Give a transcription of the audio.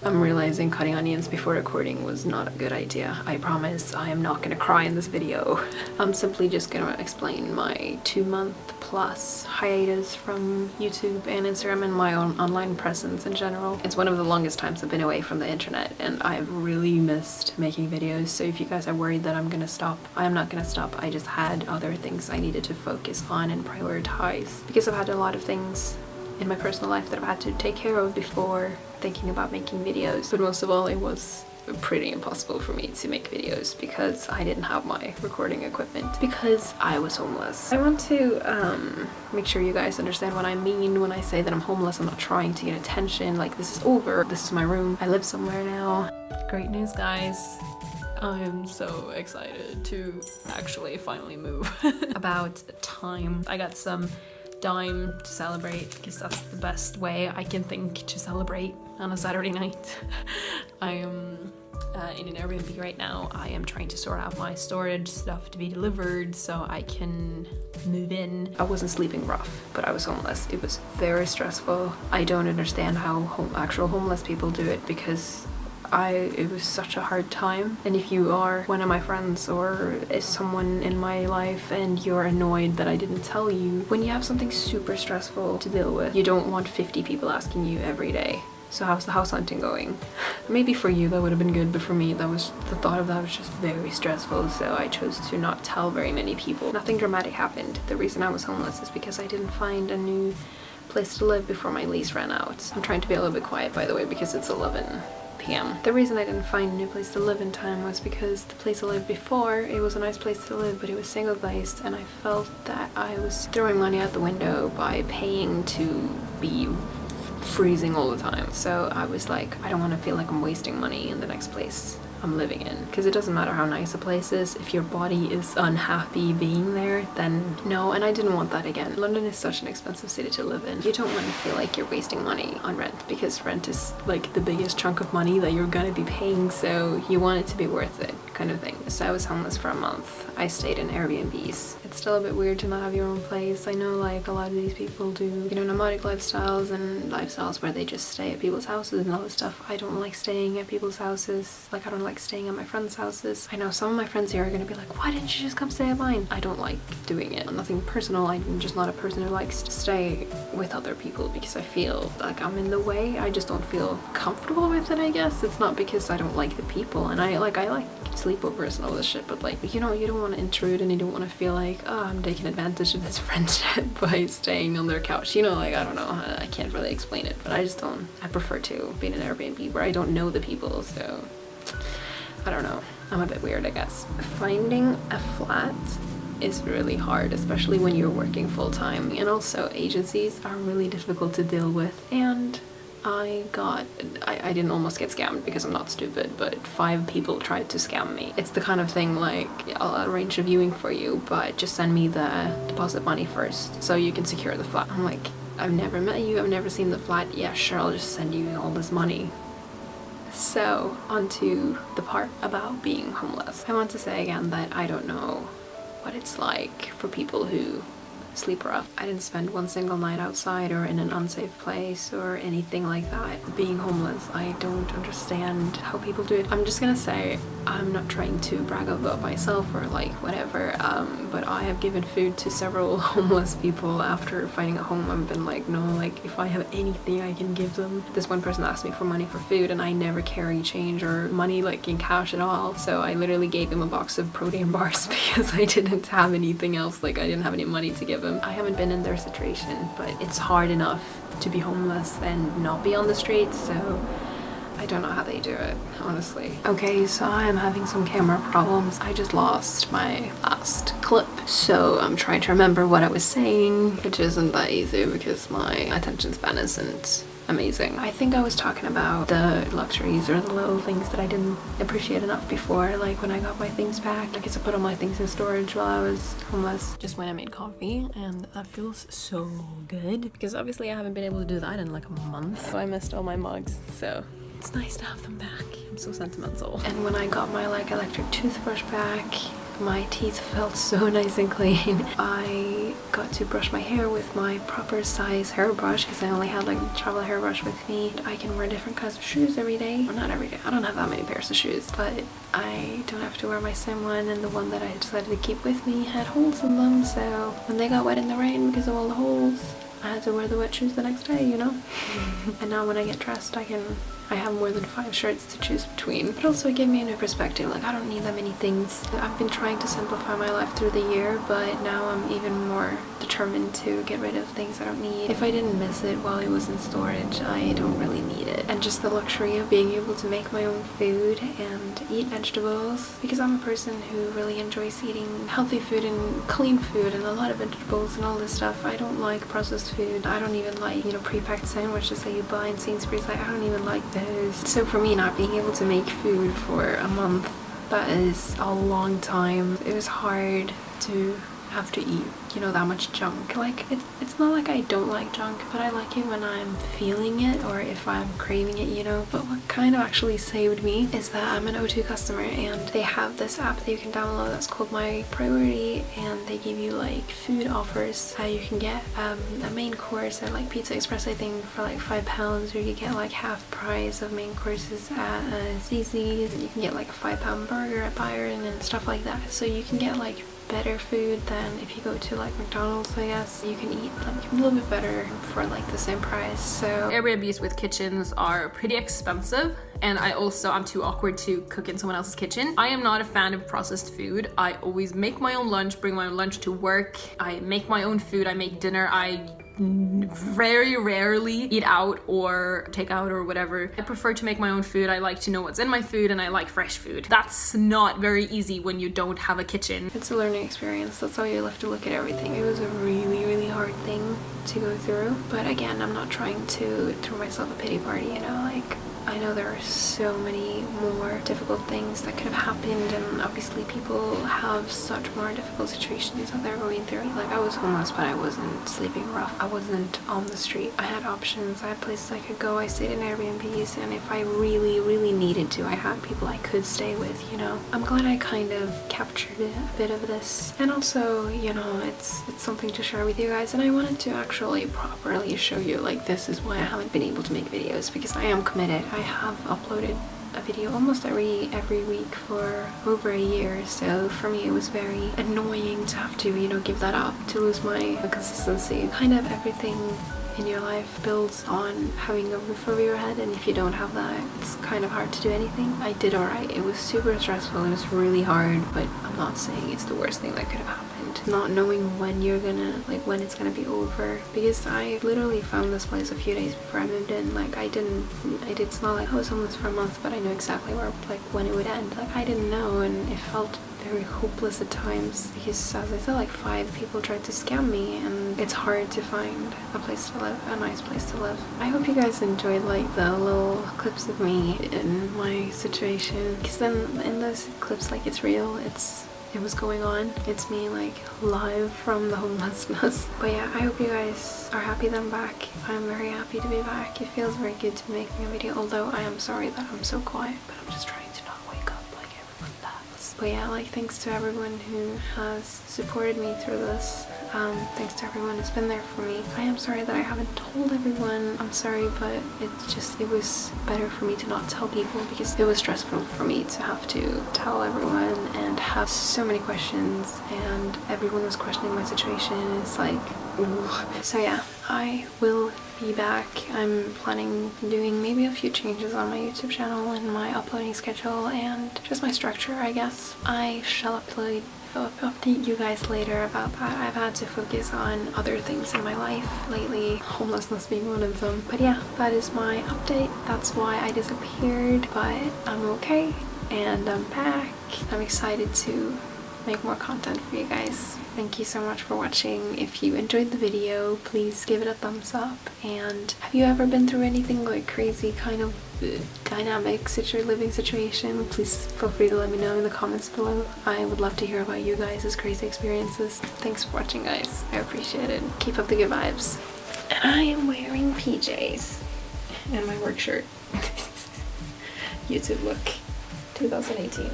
I'm realizing cutting onions before recording was not a good idea. I promise I am not gonna cry in this video. I'm simply just gonna explain my 2-month plus hiatus from YouTube and Instagram and my own online presence in general. It's one of the longest times I've been away from the internet and I've really missed making videos. So if you guys are worried that I'm gonna stop, I am not gonna stop. I just had other things I needed to focus on and prioritize because I've had a lot of things in my personal life that I've had to take care of before thinking about making videos. But most of all, it was pretty impossible for me to make videos because I didn't have my recording equipment because I was homeless. I want to make sure you guys understand what I mean when I say that I'm homeless. I'm not trying to get attention, like this is over, this is my room, I live somewhere now. Great news, guys. I'm so excited to actually finally move. About time. I got some dime to celebrate because that's the best way I can think to celebrate on a Saturday night. I am in an Airbnb right now. I am trying to sort out my storage stuff to be delivered so I can move in. I wasn't sleeping rough, but I was homeless. It was very stressful. I don't understand how actual homeless people do it because it was such a hard time. And if you are one of my friends or is someone in my life and you're annoyed that I didn't tell you, when you have something super stressful to deal with, you don't want 50 people asking you every day, so how's the house hunting going? Maybe for you that would have been good, but for me the thought of that was just very stressful, so I chose to not tell very many people. Nothing dramatic happened. The reason I was homeless is because I didn't find a new place to live before my lease ran out. I'm trying to be a little bit quiet, by the way, because it's 11 p.m. The reason I didn't find a new place to live in time was because the place I lived before, it was a nice place to live, but it was single glazed, and I felt that I was throwing money out the window by paying to be freezing all the time. So I was like, I don't want to feel like I'm wasting money in the next place I'm living in, because it doesn't matter how nice a place is, if your body is unhappy being there, then no. And I didn't want that again. London is such an expensive city to live in. You don't want to feel like you're wasting money on rent, because rent is like the biggest chunk of money that you're gonna be paying, so you want it to be worth it, kind of thing. So I was homeless for a month. I stayed in Airbnbs. It's still a bit weird to not have your own place. I know like a lot of these people do, you know, nomadic lifestyles and lifestyles where they just stay at people's houses and all this stuff. I don't like staying at people's houses. Like, I don't like staying at my friends' houses. I know some of my friends here are gonna be like, why didn't you just come stay at mine? I don't like doing it. Nothing personal. I'm just not a person who likes to stay with other people because I feel like I'm in the way. I just don't feel comfortable with it, I guess. It's not because I don't like the people, and I like sleepovers and all this shit, but like, you know, you don't want to intrude and you don't want to feel like, oh, I'm taking advantage of this friendship by staying on their couch, you know, like, I don't know, I can't really explain it, but I just don't. I prefer to be in an Airbnb where I don't know the people, so I don't know, I'm a bit weird, I guess. Finding a flat is really hard, especially when you're working full-time, and also agencies are really difficult to deal with. And I didn't almost get scammed because I'm not stupid, but 5 people tried to scam me. It's the kind of thing like, I'll arrange a viewing for you, but just send me the deposit money first so you can secure the flat. I'm like, I've never met you, I've never seen the flat. Yeah, sure, I'll just send you all this money. So, onto the part about being homeless. I want to say again that I don't know what it's like for people who sleep rough. I didn't spend one single night outside or in an unsafe place or anything like that. Being homeless, I don't understand how people do it. I'm just gonna say, I'm not trying to brag about myself or like whatever, but I have given food to several homeless people after finding a home. I've been like, no, like if I have anything I can give them. This one person asked me for money for food and I never carry change or money like in cash at all, so I literally gave him a box of protein bars because I didn't have anything else, like I didn't have any money to give him. I haven't been in their situation, but it's hard enough to be homeless and not be on the streets, so I don't know how they do it, honestly. Okay, so I am having some camera problems. I just lost my last clip, so I'm trying to remember what I was saying, which isn't that easy because my attention span isn't amazing. I think I was talking about the luxuries or the little things that I didn't appreciate enough before, like when I got my things back. I guess I put all my things in storage while I was homeless. Just when I made coffee, and that feels so good because obviously I haven't been able to do that in like a month. So I missed all my mugs, so it's nice to have them back. I'm so sentimental. And when I got my like electric toothbrush back, My teeth felt so nice and clean. I got to brush my hair with my proper size hairbrush because I only had like a travel hairbrush with me. I can wear different kinds of shoes every day. Well, not every day. I don't have that many pairs of shoes, but I don't have to wear my same one, and the one that I decided to keep with me had holes in them, so when they got wet in the rain because of all the holes, I had to wear the wet shoes the next day, you know? And now when I get dressed, I have more than 5 shirts to choose between. But also it gave me a new perspective, like I don't need that many things. I've been trying to simplify my life through the year, but now I'm even more determined to get rid of things I don't need. If I didn't miss it while it was in storage, I don't really need it. And just the luxury of being able to make my own food and eat vegetables, because I'm a person who really enjoys eating healthy food and clean food and a lot of vegetables and all this stuff. I don't like processed food. I don't even like, you know, pre-packed sandwiches that you buy in Sainsbury's. Like, I don't even like those. So for me, not being able to make food for a month, that is a long time. It was hard to have to eat, you know, that much junk. Like, it's not like I don't like junk, but I like it when I'm feeling it or if I'm craving it, you know. But what kind of actually saved me is that I'm an O2 customer, and they have this app that you can download that's called My Priority, and they give you like food offers. You can get a main course at like Pizza Express, I think, for like £5, or you get like half price of main courses at ZZ's, and you can get like a £5 burger at Byron and stuff like that. So you can get like better food than if you go to like McDonald's, I guess. You can eat like a little bit better for like the same price. So Airbnbs with kitchens are pretty expensive, and I'm too awkward to cook in someone else's kitchen. I am not a fan of processed food. I always make my own lunch, bring my own lunch to work. I make my own food, I make dinner. I very rarely eat out or take out or whatever. I prefer to make my own food. I like to know what's in my food, and I like fresh food. That's not very easy when you don't have a kitchen. It's a learning experience. That's how you have to look at everything. It was a really hard thing to go through, but again, I'm not trying to throw myself a pity party, you know. Like, I know there are so many more difficult things that could have happened, and obviously people have such more difficult situations that they're going through. Like, I was homeless, but I wasn't sleeping rough. I wasn't on the street. I had options. I had places I could go. I stayed in Airbnbs, and if I really needed to, I had people I could stay with, you know. I'm glad I kind of captured a bit of this, and also, you know, it's something to share with you guys, and I wanted to actually properly show you, like, this is why I haven't been able to make videos, because I am committed. I have uploaded a video almost every week for over a year, so for me it was very annoying to have to, you know, give that up, to lose my consistency. Kind of everything in your life builds on having a roof over your head, and if you don't have that, it's kind of hard to do anything. I did alright. It was super stressful, it was really hard, but I'm not saying it's the worst thing that could have happened. Not knowing when when it's gonna be over, because I literally found this place a few days before I moved in. Like, it's not like I was homeless for a month, but I knew exactly where, like, when it would end. Like, I didn't know, and it felt very hopeless at times, because as I said, like, 5 people tried to scam me, and it's hard to find a place to live, a nice place to live. I hope you guys enjoyed like the little clips of me in my situation, because then in those clips, like, it's real, it was going on. It's me, like, live from the homelessness. But yeah, I hope you guys are happy that I'm back. I'm very happy to be back. It feels very good to be making a video, although I am sorry that I'm so quiet, but I'm just trying to not wake up like everyone does. But yeah, like, thanks to everyone who has supported me through this. Thanks to everyone who's been there for me. I am sorry that I haven't told everyone. I'm sorry, but it was better for me to not tell people, because it was stressful for me to have to tell everyone and have so many questions, and everyone was questioning my situation. It's like, ooh. So yeah, I will be back. I'm planning on doing maybe a few changes on my YouTube channel and my uploading schedule and just my structure, I guess. I shall update you guys later about that. I've had to focus on other things in my life lately, homelessness being one of them. But yeah, that is my update. That's why I disappeared, but I'm okay and I'm back. I'm excited to make more content for you guys. Thank you so much for watching. If you enjoyed the video, please give it a thumbs up. And have you ever been through anything like crazy kind of dynamic living situation? Please feel free to let me know in the comments below. I would love to hear about you guys' crazy experiences. Thanks for watching, guys. I appreciate it. Keep up the good vibes. And I am wearing PJs and my work shirt. YouTube look 2018.